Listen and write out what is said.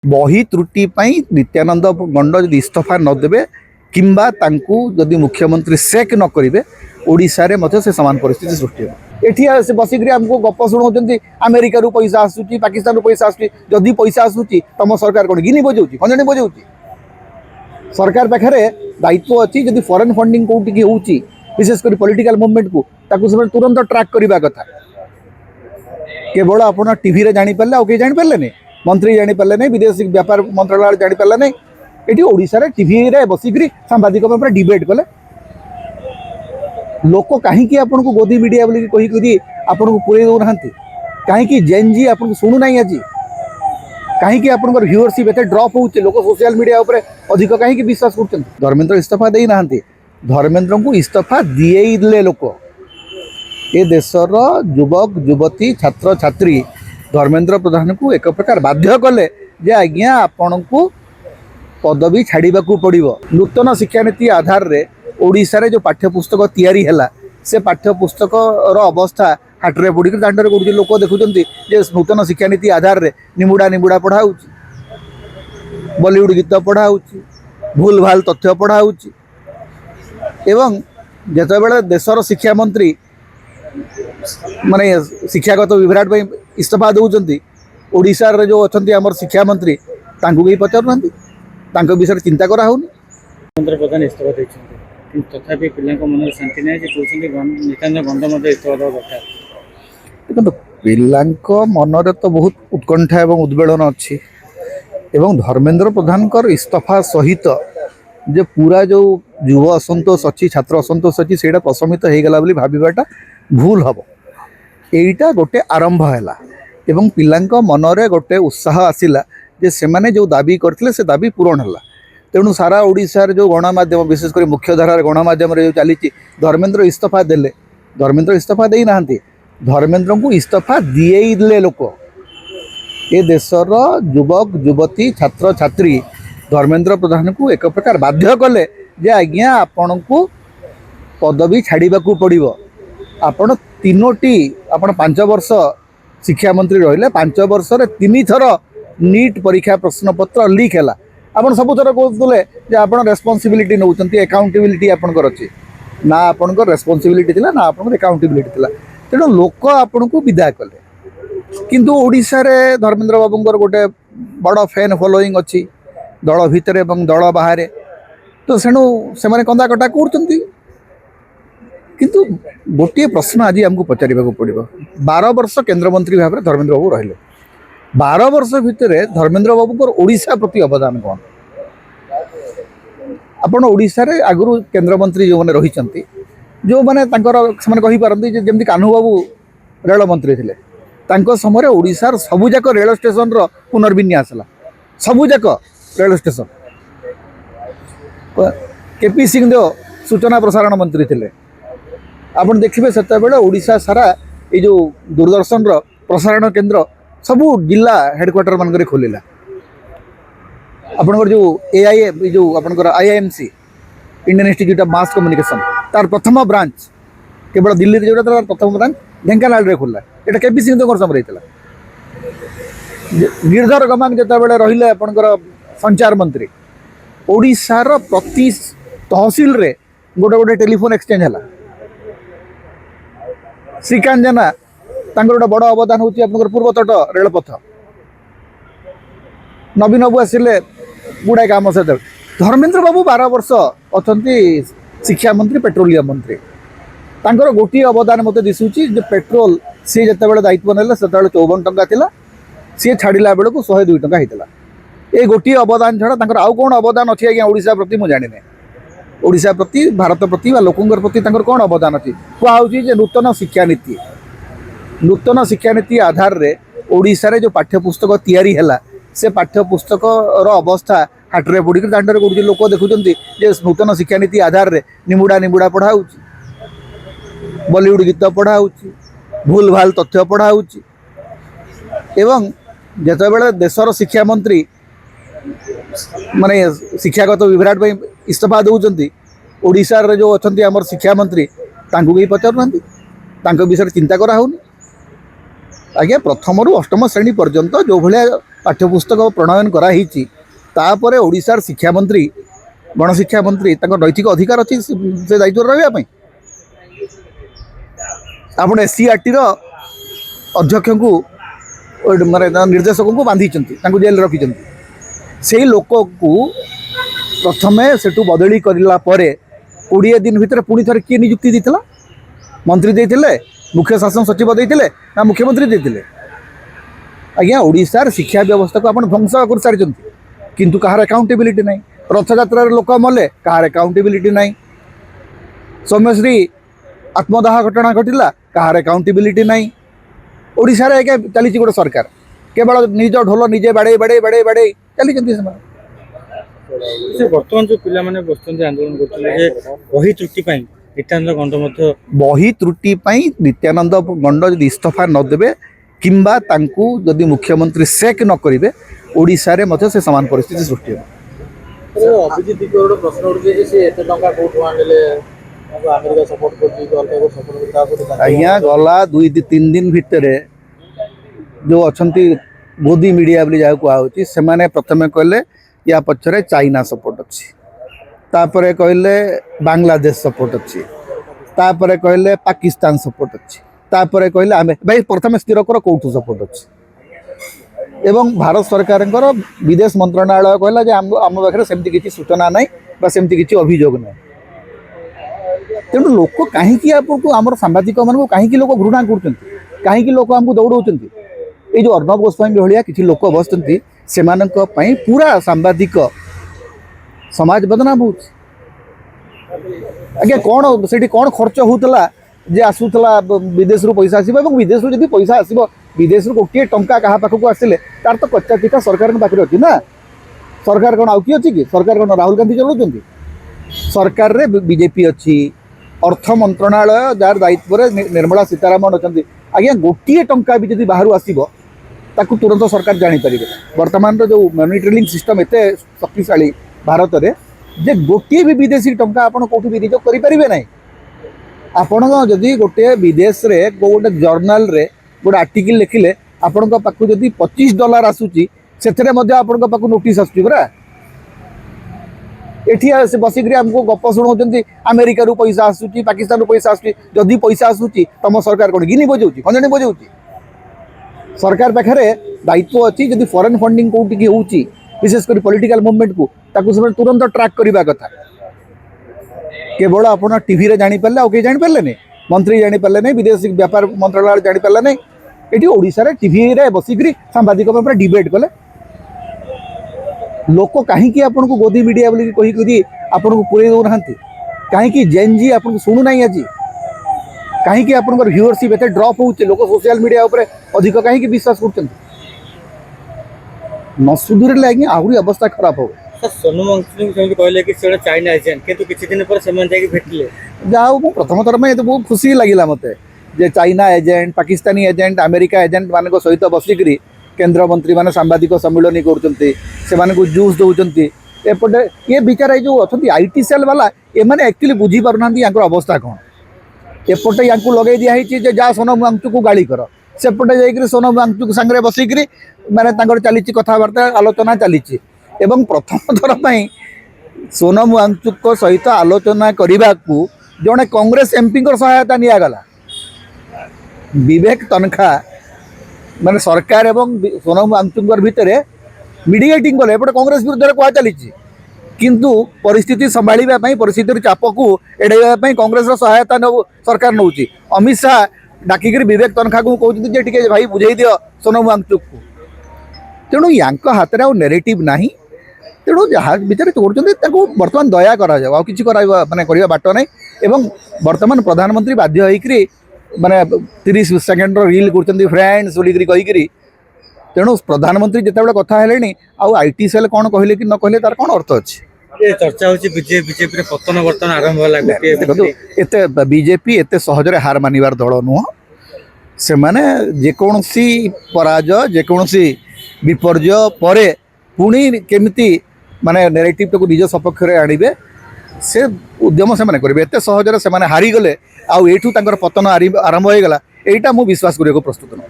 बही त्रुटि नित्यानंद गंड जदि इस्तीफा नदेवे किंबा तांकु जदि मुख्यमंत्री सेक न करेंगे ओडिशा रे मते से समान परिस्थिति सृष्टि हो एठी से बसिक आमको गप शुणाउछन्ती अमेरिका रु पैसा आसुची पाकिस्तान रु पैसा आसुची जदि पैसा आसुची तुम सरकार कोन गिनी बजाउची खंजणी बजाउची सरकार पाखरे दायित्व अच्छी जदि फॉरेन फंडिंग कोठी की होउची विशेषकर पॉलिटिकल मूवमेंट को ताकु सब तुरंत ट्रैक करबा कथा केवल आपण टीवी रे जानि परले आ के जानि परले ने मंत्री जानी पारे नहीं विदेश व्यापार मंत्रालय जानी पारे नहीं ये ओडिशा रे टीवी रे बसिक सांबादिक डिबेट कले लोक कहीं आपन को गोदी मीडिया बोली कही आपन को पुरे दौना कहीं जेन जी आपन को शुणु ना आज कहीं आपन व्यूअरशिप एत ड्रप हो लोक सोशल मीडिया उपरे अधिक कहीं विश्वास कर धर्मेंद्र इस्तीफा देना धर्मेंद्र को इस्तीफा दिए लोक ए देशर युवक युवती छात्र छात्री धर्मेंद्र प्रधान को एक प्रकार बाध्य कले जे आज्ञा आपण को पदवी छाड़ा पड़ो नूतन शिक्षा नीति आधार रे ओडिशा रे जो पाठ्यपुस्तक तैयारी हैला से पाठ्यपुस्तक अवस्था हाटरे पड़ी दांडे पड़ी लोक देखुं जे नूतन शिक्षा नीति आधार रे निमुड़ा निमुड़ा पढ़ाऊ बॉलीवुड गीत पढ़ाऊ भूल भाल तथ्य पढ़ाऊ एवं जिते देशर शिक्षा मंत्री माने शिक्षागत विभ्राट इस्तीफा दौरान ओडिशा रे जो अच्छा आम शिक्षा मंत्री कहीं पचार विषय चिंता कराऊनी धर्मेंद्र प्रधान इस्तीफा देते तथापि पिला मन शांति ना नित्यानंद गंड इस्तीफा देवा दरकार देखो पिला मनरे तो बहुत उत्कंठा और उद्वेलन अच्छी एवं धर्मेंद्र प्रधान इस्तीफा सहित जे पूरा जो युव असंतोष अच्छी छात्र असंतोष अच्छी से प्रशमित हो गला भावाटा भूल हम यहीटा गोटे आरंभ है एवं पिलांक मनरे गोटे उत्साह आसिला जे से माने जो दाबी करथिले से दाबी पूरण है तेणु सारा ओडिशा जो गणमाध्यम विशेषकर मुख्यधारार गणमाध्यम जो चली धर्मेंद्र इस्तीफा देले धर्मेंद्र इस्तीफा देना धर्मेंद्र को इस्तीफा दिए लोक ए देशर युवक युवती छात्र छात्री धर्मेंद्र प्रधान को एक प्रकार बाध्य कले जे आज्ञा आपण को पदवी छाड़ा पड़ो आपण तीनोटी आपण 5 वर्ष शिक्षा मंत्री रहिले 5 वर्ष रे 3 थर नीट परीक्षा प्रश्न पत्र लीक है आपन सब थर कहते आपन रेस्पॉन्सिबिलिटी नौचंती अकाउंटेबिलिटी आपनकर अच्छी ना आपनकर रेस्पॉन्सिबिलिटी थिला ना आपनकर अकाउंटेबिलिटी थिला तेणु लोक आपन को विदा कले किंतु ओडिशा रे धर्मेंद्र बाबूंकर गोटे बड़ फैन फॉलोइंग अच्छी दल भितर एवं दल बाहर तो सेणु से कंदा कटा करचंती किंतु गोटे प्रश्न आज आमको पचार पड़ो 12 वर्ष केंद्रमंत्री भाव में धर्मेंद्र बाबू रहिले 12 वर्ष भितर धर्मेंद्र बाबू ओडिशा प्रति अवदान कौन आपण ओडिशा रे आगु केंद्रमंत्री जो मैंने रही जो मैंने कहीपारती जमी कान्हू बाबू रेल मंत्री थे समय ओडिशार सबुजाक रेल स्टेशन पुनर्विन्यास है सबुजाक रेल स्टेशन केपी सिंहदेव सूचना प्रसारण मंत्री थे आप देखिए से ओडिशा सारा ये जो दूरदर्शन प्रसारण केंद्र सबू जिला हेडक्वार्टर मानक खोलिला आपनकर जो एआई जो आपनकर IIMC Indian institute of mass communication तार प्रथम ब्रांच केवल दिल्ली रे जोटा तार प्रथम ब्रांच ढेंकानाल रे खोला एटा केपी सिंह तो समय रही गिरधर गमांग जिते रहिले आपनकर संचार मंत्री ओडिशार प्रति तहसील रे गोटे गोटे टेलीफोन एक्सचेंज है श्रीकांत जेना गोटे बड़ अवदान होची पूर्व तट रेलपथ नवीन बाबू आसिले गुड़ाए काम से धर्मेंद्र बाबू 12 वर्ष अच्छा शिक्षा मंत्री पेट्रोलियम मंत्री तांकर गोटे अवदान मत दिशुची पेट्रोल सी जिते दायित्व ना से 54 टंका थिला सी छाड़ा बेलू 102 टंका होता ये गोटे अवदान छड़ा आउ कौन अवदान अच्छी आज्ञा ओडिशा प्रति मुझे जानी ओडिशा प्रति भारत प्रति लोकंर प्रति कौन अवदान अच्छी कहुच्छी नूतन शिक्षा नीति आधार रे ओडिशा रे जो पाठ्यपुस्तक तैयारी हैला से पाठ्यपुस्तक अवस्था हाटरे पड़ी दांडे पड़ी लोक देखुं जे नूतन शिक्षा नीति आधार रे निमुड़ा निमुड़ा पढ़ाऊ बॉलीवुड गीत पढ़ाऊ भूल भाल तथ्य पढ़ाऊ एवं जिते देशर शिक्षा मंत्री माने शिक्षागत विभ्राट इस्तीफा दौरान ओडिशा रे जो अच्छा आम शिक्षा मंत्री कहीं पचार विषय चिंता कराऊनी आज्ञा प्रथम रु अष्टम श्रेणी पर्यंत जो भाया पाठ्यपुस्तक प्रणयन कराही तापर ओडिशार शिक्षा मंत्री गणशिक्षा मंत्री नैतिक अधिकार अच्छी से दायित्व रही आप SCRT अध्यक्ष को माने निर्देशक को बांधी जेल रखी से लोक को प्रथमे सेठू बदली करला 20 दिन भितर पुणी थे किए नियुक्ति देता मंत्री देते मुख्य शासन सचिव देते ना मुख्यमंत्री देते आज्ञा ओडिशार शिक्षा व्यवस्था को आप ध्वंस कर सारी किंतु कहार अकाउंटेबिलिटी ना रथयात्रा लोक मले कहार अकाउंटेबिलिटी ना सौम्यश्री आत्मदाह घटना घटला कहार अकाउंटेबिलिटी ना ओडिशार आज्ञा चली गोटे सरकार केवल निज ढोल निजे बाड़े बाड़े बाड़े बाड़े चली से वर्तमान जो पिला माने बसचंदी आंदोलन करते बही त्रुटि नित्यानंद गंड बही त्रुटि नित्यानंद गंड जब इस्तीफा नदेवे किंबा तांकू जदि मुख्यमंत्री सेक न करेंगे ओडिशा रे मते से समान परिस्थिति सृष्टि हो अभिजीत प्रश्न उठे से एते टंका कोठु आनिले अमेरिका सपोर्ट करती अलग सपोर्ट आज्ञा गला 2-3 दिन भितर जो अच्छी गोदी मीडिया बोली जहाँ कहुच्छी से प्रथम कहले या पछरे चाइना सपोर्ट अच्छी तापरे कहले बांग्लादेश सपोर्ट अच्छी तापरे कहले पाकिस्तान सपोर्ट अच्छी तापरे कहले आमे भाई प्रथम स्थिर कर कौटू सपोर्ट अच्छी एवं भारत सरकार विदेश मंत्रणालय कहला जे आम पाखे सेमती किसी सूचना ना सेमती किसी अभियोग ना तेणु लोक कहीं आपको आम सांबादिक मान कहीं लोक घृणा कर कहीं लोक आमको दौड़ाऊँ ये जो अर्णव गोस्वामी भाया किसी लोक बसती से पूरा सांबादिक समाज बदनाम हो आज्ञा कौन से कौन खर्च होता जे आसूला विदेश पैसा आसो विदेश जब पैसा आसो विदेश गोटे टंका क्या पाखक आसिले तार तो कच्चा चिठा सरकार पाखे अच्छी ना सरकार कौन आउ किए अच्छी कि सरकार कौन राहुल गांधी चलाउं सरकार रे बीजेपी अच्छी अर्थ मंत्रणालय जार दायित्व निर्मला सीतारामन अच्छा आज्ञा गोटे टंका भी जब बाहर आसो ताकू तुरंत सरकार जानीपर बर्तमान जो मॉनिटरिंग सिस्टम एत शक्तिशाली भारत में जे गोटे भी विदेशी टंका आप कौट विनियोग करेंगे ना आपण जदि गोटे विदेश रे गोटे जर्नाल रे गोटे आर्टिकल लिखिले आपण पाखु जदि $25 आसूची से आपण पाखु नोटिस आसरा एठी बसिक आमको गप शुणाऊँ अमेरिका रू पैसा आसूची पाकिस्तान रू पैसा आसूची जदि पैसा आसूची तुम सरकार कौन गिनी बजाऊँ खंजणी बजाऊँ सरकार पाखे दायित्व अच्छी जदि फॉरेन फंडिंग कौटी होची विशेषकर पॉलिटिकल मूवमेंट को ताकू से तुरंत ट्रैक करने कथा केवल आप टीवी रे जानी पारे आउ जानी पारे नहीं मंत्री जानी पारे नहीं विदेश व्यापार मंत्रालय जानी पारे नहीं ये ओडिशा रे टीवी रे बसिक सांबादिक पूरा डिबेट कले लोक कहीं आपन को गोदी मीडिया बोली कही आपन को पूरे दौना कहीं जेन जी आपन शुणु ना आज कहीं आप व्यूअरशिप एत ड्रप होचे लोक सोशल मीडिया उपरे अधिक कहीं विश्वास कर न सुधुरे आज्ञा आहरी अवस्था खराब हो सोनू मंत्री कहले कि चाइना एजेंट किंतु किछि दिन पर से भेटले जहाँ मु प्रथम थर में बहुत खुशी लगिला मते जे China agent Pakistani agent America agent मान सहित बसिक केंद्र मंत्री माने सांबादिक सम्मिलन कर जूस दौरान एपटे ये विचार जो अच्छा IT सेल वाला एमाने एक्चुअली बुझी पारना अवस्था कौन एपटे या लगे दिखाई जा सोनम वांगचुक को गाड़ी कर सेपटे जाइए सोनम वांगचुक सांगे बसिक माने चली कथबार्ता आलोचना चली प्रथम थर पर सोनम वांगचुक सहित आलोचना करने को जड़े कांग्रेस MP सहायता निगला विवेक तनखा माने सरकार एवं सोनम वांगचुक भितर मीडिएटिंग कले एपटे कांग्रेस विरुद्ध कह चली किंतु परिस्थिति संभाळिबा पई परिस्थिति चाप को एड़ाइबा कांग्रेस सहायता सरकार नौ अमित शाह डाकिक विवेक तनखा को कहते भाई बुझे दियो सोनम वांगचुक को तेणु या हाथ में नेरेटिव ना तेणु जहाँ विचार कर बर्तमान दया करा कि माने करवा बाट ना एवं बर्तमान प्रधानमंत्री बाध्य होकर माने 30 सेकेंड रील कर फ्रेंड्स बोलिक कहीकि तेणु प्रधानमंत्री जिते कथा है आउ IT सेल कौन कहले कि न कहले तार कौन अर्थ अच्छे चर्चा होची बीजेपी पतन बर्तन आरंभ होला देखो एते बीजेपी एते सहजरे हार मानिबार दल नुह से माने जेकोसी पराजय जेकोसी विपर्जय परे पुणी केमिति माने नैरेटिव को निज सपक्ष रे आनिबे से उद्यम से माने करिवे एते सहजरे से माने हारी गले आउ एठू तांकर पतन आरंभ हो गला एटा मु विश्वास करियो प्रस्तुत न।